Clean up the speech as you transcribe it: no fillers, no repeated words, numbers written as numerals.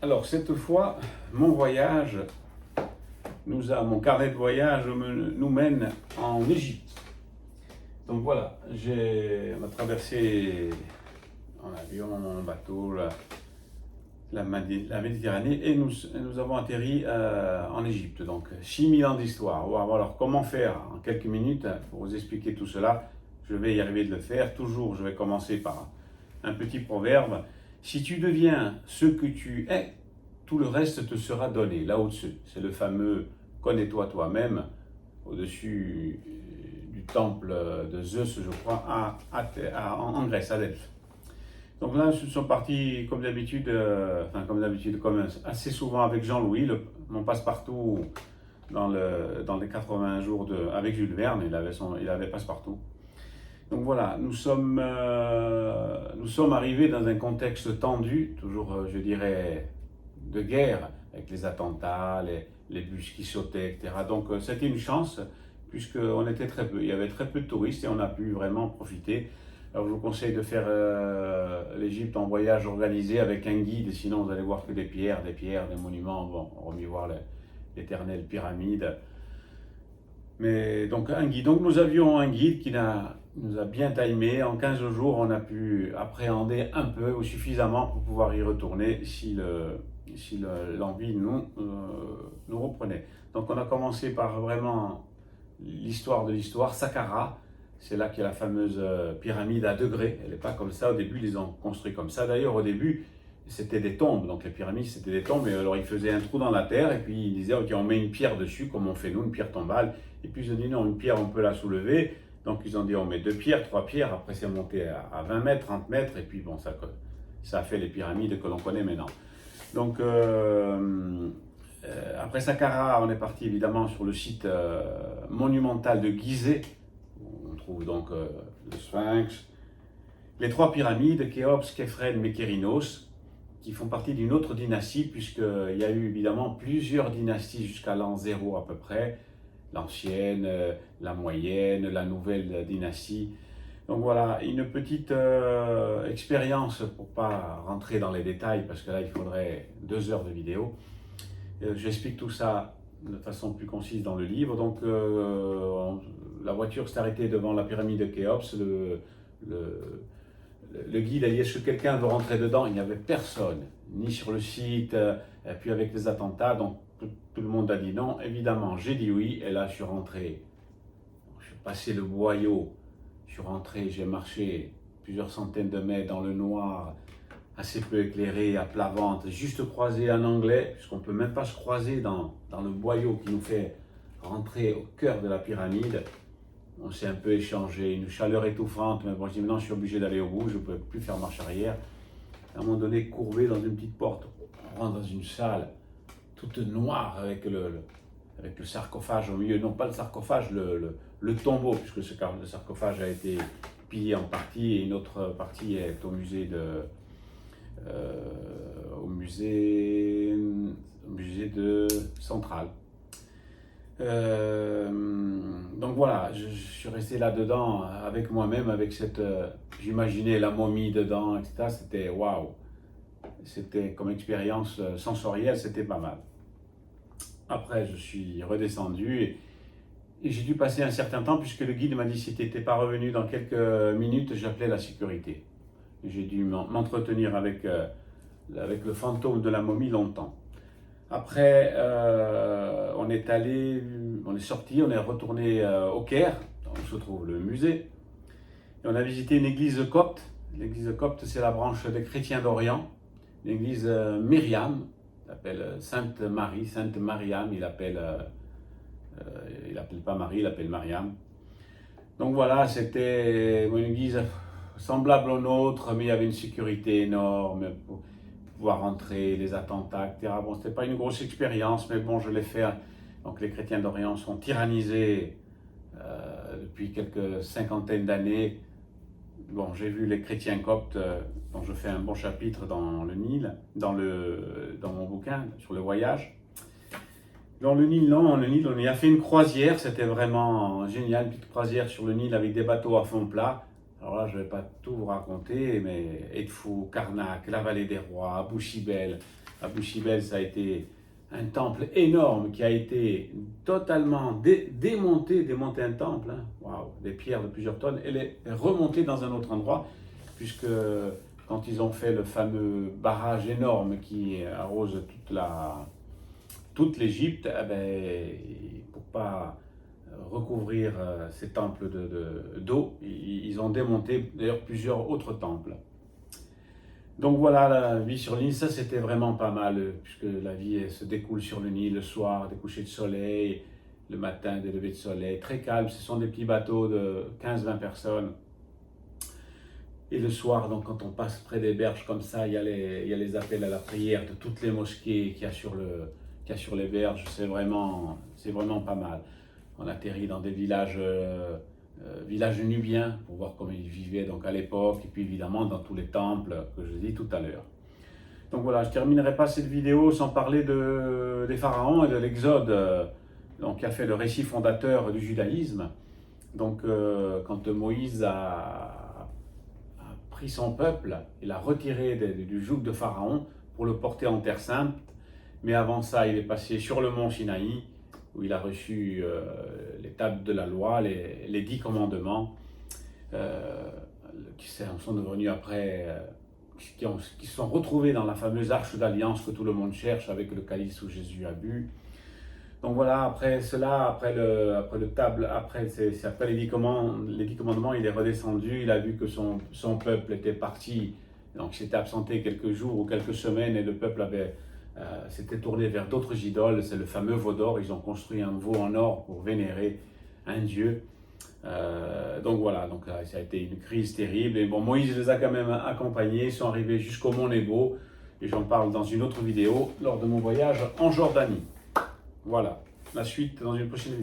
Alors cette fois, mon voyage, mon carnet de voyage nous mène en Égypte. Donc voilà, on a traversé en avion, en bateau, la Méditerranée et nous avons atterri en Égypte. Donc 6000 ans d'histoire. Wow. Alors comment faire en quelques minutes pour vous expliquer tout cela? Je vais y arriver de le faire. Toujours, je vais commencer par un petit proverbe. Si tu deviens ce que tu es, tout le reste te sera donné, là au-dessus. C'est le fameux « connais-toi toi-même » au-dessus du temple de Zeus, je crois, en Grèce, à Delphes. Donc là, nous sommes partis comme d'habitude, comme assez souvent avec Jean-Louis, mon passe-partout dans les 80 jours avec Jules Verne, il avait passe-partout. Donc voilà, nous sommes arrivés dans un contexte tendu, toujours, je dirais, de guerre, avec les attentats, les bus qui sautaient, etc. Donc c'était une chance, puisqu'on était très peu. Il y avait très peu de touristes et on a pu vraiment profiter. Alors je vous conseille de faire l'Égypte en voyage organisé avec un guide, sinon vous allez voir que des pierres, des monuments. Bon, on va y voir l'éternelle pyramide. Mais donc un guide. Donc nous avions un guide qui nous a bien timé. En 15 jours, on a pu appréhender un peu ou suffisamment pour pouvoir y retourner si l'envie nous reprenait. Donc on a commencé par vraiment l'histoire de l'histoire, Saqqara. C'est là qu'il y a la fameuse pyramide à degrés. Elle n'est pas comme ça. Au début, ils les ont construit comme ça. D'ailleurs, au début, c'était des tombes. Donc les pyramides, c'était des tombes. Et alors, ils faisaient un trou dans la terre. Et puis, ils disaient, OK, on met une pierre dessus, comme on fait nous, une pierre tombale. Et puis, ils ont dit, non, une pierre, on peut la soulever. Donc, ils ont dit, on met 2 pierres, 3 pierres. Après, c'est monté à 20 mètres, 30 mètres. Et puis, bon, ça a fait les pyramides que l'on connaît maintenant. Donc, après Saqqara, on est parti évidemment sur le site monumental de Gizeh. On trouve donc le Sphinx, les 3 pyramides, Khéops, Képhren, Mykérinos, qui font partie d'une autre dynastie, puisqu'il y a eu évidemment plusieurs dynasties jusqu'à l'an 0 à peu près, l'ancienne, la moyenne, la nouvelle dynastie. Donc voilà, une petite expérience pour ne pas rentrer dans les détails, parce que là il faudrait 2 heures de vidéo. J'explique tout ça de façon plus concise dans le livre. Donc la voiture s'est arrêtée devant la pyramide de Khéops. Le guide a dit, est-ce que quelqu'un veut rentrer dedans? Il n'y avait personne, ni sur le site, et puis avec les attentats, donc tout le monde a dit non. Évidemment, j'ai dit oui, et là je suis rentré. Je suis passé le boyau, je suis rentré, j'ai marché plusieurs centaines de mètres dans le noir, assez peu éclairé, à plat ventre, juste croisé en anglais, puisqu'on ne peut même pas se croiser dans le boyau qui nous fait rentrer au cœur de la pyramide. On s'est un peu échangé, une chaleur étouffante, mais bon, je dis maintenant je suis obligé d'aller au bout, je ne peux plus faire marche arrière. À un moment donné, courbé dans une petite porte, on rentre dans une salle toute noire avec le sarcophage au milieu, non pas le sarcophage, le tombeau, puisque le sarcophage a été pillé en partie et une autre partie est au musée de Centrale. Donc voilà, je suis resté là-dedans avec moi-même, avec j'imaginais la momie dedans, etc. C'était waouh, c'était comme expérience sensorielle, c'était pas mal. Après, je suis redescendu et j'ai dû passer un certain temps, puisque le guide m'a dit, si tu n'étais pas revenu dans quelques minutes, j'appelais la sécurité. J'ai dû m'entretenir avec le fantôme de la momie longtemps. Après, on est sorti, on est retourné au Caire, où se trouve le musée. Et on a visité une église copte. L'église copte, c'est la branche des chrétiens d'Orient. L'église Myriam, il appelle Sainte Marie, Sainte Mariam, il appelle pas Marie, il appelle Mariam. Donc voilà, c'était une église semblable aux nôtres, mais il y avait une sécurité énorme pour pouvoir rentrer, les attentats, etc. Bon, c'était pas une grosse expérience, mais bon, je l'ai fait. Donc les chrétiens d'Orient sont tyrannisés depuis quelques cinquantaines d'années. Bon, j'ai vu les chrétiens coptes, dont je fais un bon chapitre dans le Nil, dans mon bouquin sur le voyage. Dans le Nil, non, le Nil, on y a fait une croisière, c'était vraiment génial, une petite croisière sur le Nil avec des bateaux à fond plat. Alors là, je ne vais pas tout vous raconter, mais Edfou, Karnak, la vallée des rois, Abou Simbel. Abou Simbel, ça a été un temple énorme qui a été totalement démonté un temple, hein. Waouh, des pierres de plusieurs tonnes, elle est remontée dans un autre endroit, puisque quand ils ont fait le fameux barrage énorme qui arrose toute l'Égypte, eh ben, pour pas recouvrir ces temples d'eau, ils ont démonté d'ailleurs plusieurs autres temples. Donc voilà, la vie sur le Nil, ça c'était vraiment pas mal, puisque la vie elle, se découle sur le Nil le soir, des couchers de soleil, le matin des levées de soleil, très calme, ce sont des petits bateaux de 15-20 personnes. Et le soir, donc, quand on passe près des berges comme ça, il y a les appels à la prière de toutes les mosquées qu'il y a sur les berges, c'est vraiment pas mal. On atterrit dans des villages nubiens pour voir comment ils vivaient donc à l'époque, et puis évidemment dans tous les temples que je dis tout à l'heure. Donc voilà, je ne terminerai pas cette vidéo sans parler des pharaons et de l'Exode, donc qui a fait le récit fondateur du judaïsme. Donc quand Moïse a pris son peuple et l'a retiré du joug de Pharaon pour le porter en Terre Sainte, mais avant ça, il est passé sur le mont Sinaï, où il a reçu les tables de la loi, les 10 commandements, qui sont devenus après, qui se sont retrouvés dans la fameuse arche d'alliance que tout le monde cherche, avec le calice où Jésus a bu. Donc voilà, après cela, après les 10 commandements, il est redescendu, il a vu que son peuple était parti, donc il s'était absenté quelques jours ou quelques semaines, et le peuple s'était tourné vers d'autres idoles, c'est le fameux veau d'or. Ils ont construit un veau en or pour vénérer un dieu. Donc voilà, donc ça a été une crise terrible. Et bon, Moïse les a quand même accompagnés, ils sont arrivés jusqu'au mont Nebo, et j'en parle dans une autre vidéo lors de mon voyage en Jordanie. Voilà, la suite dans une prochaine vidéo.